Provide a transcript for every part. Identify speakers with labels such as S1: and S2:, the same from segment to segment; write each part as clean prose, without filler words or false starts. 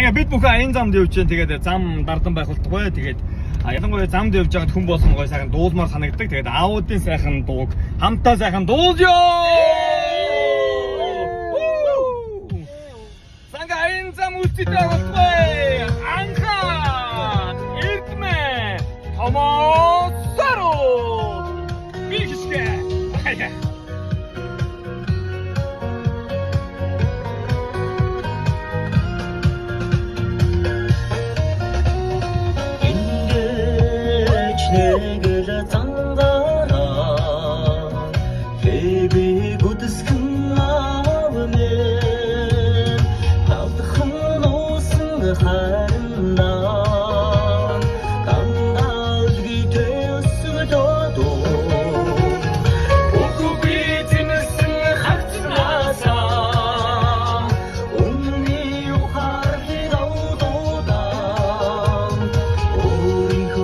S1: ингээ бид бүхэн аян замд явж чинь тэгээд зам дардан байх болтугай. Тэгээд ялангуяа замд явж байгаад хүн болсон гой сайхан дуулмаар санагддаг. Тэгээд аудын сайхан дууг хамтаа сайхан дуулъё. Санга аян зам үлцэтэй болтугай. Анхаа эрдмэ томоосаро бишгэ.
S2: 내게라 장가라 baby 고드스큰 마음에 하드한 옷을 한다 감당하기 되었어도 오고 비티는 승을 하지 마자 온니 화를 나오도다 우린 그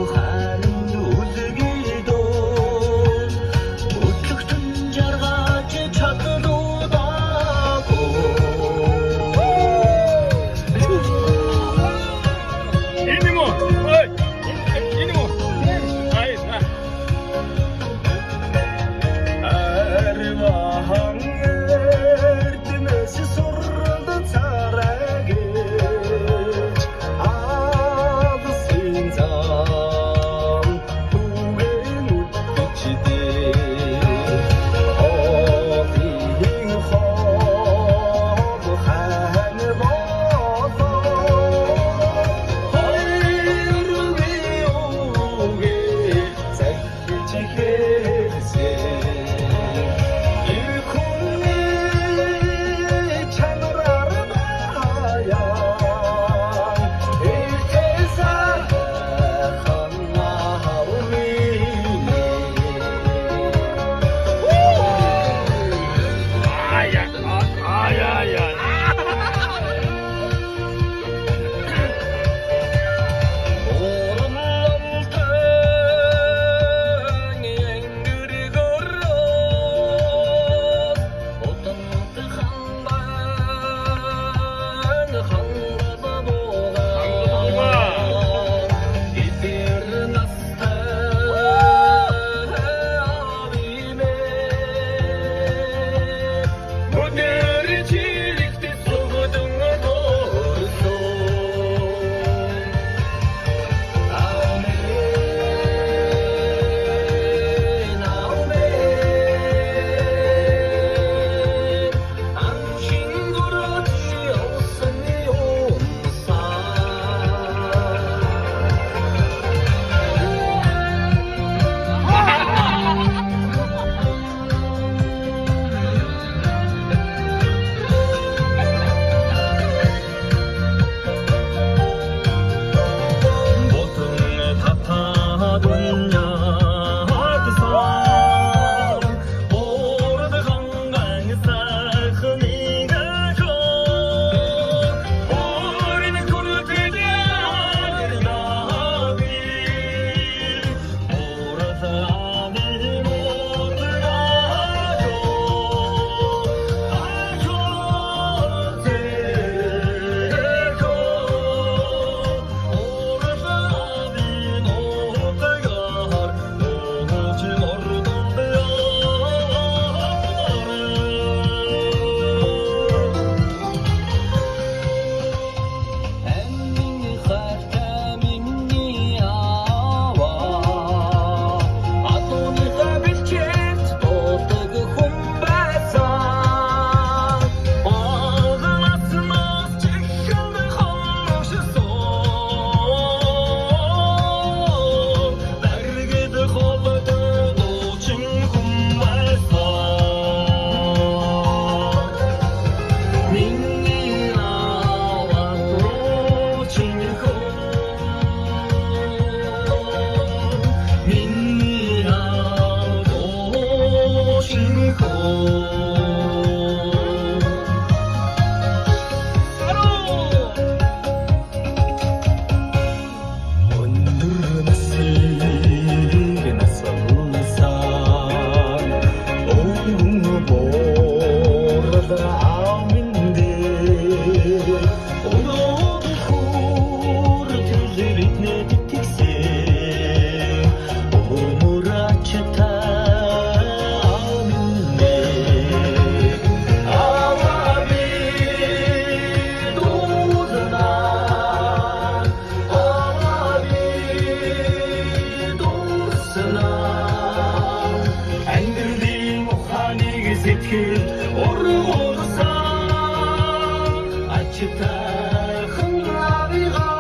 S2: Читахан авига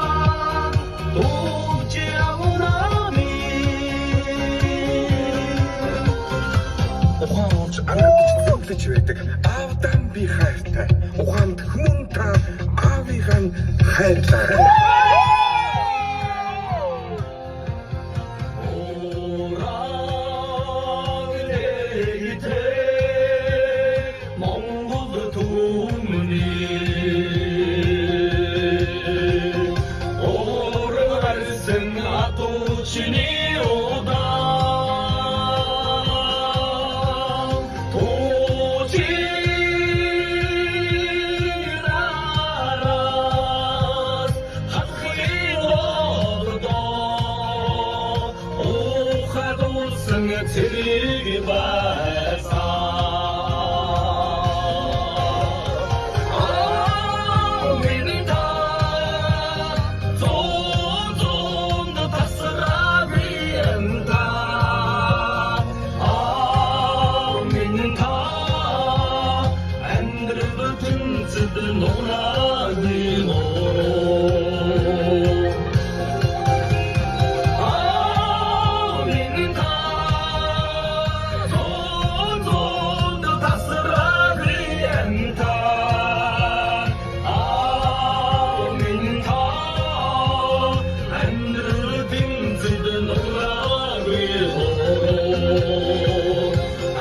S2: Дууж явнами
S3: Ухаанч анадч зөвлөж байдаг. Аавдан би хайртай. Ухаанд хүмүүн та аавыг нь хайрлаарай.
S2: Монгол түмний оргарсан атуучны удаан туучирараас хатхын ордоо ухадуулсан цэрэг байсан.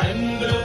S2: I'm the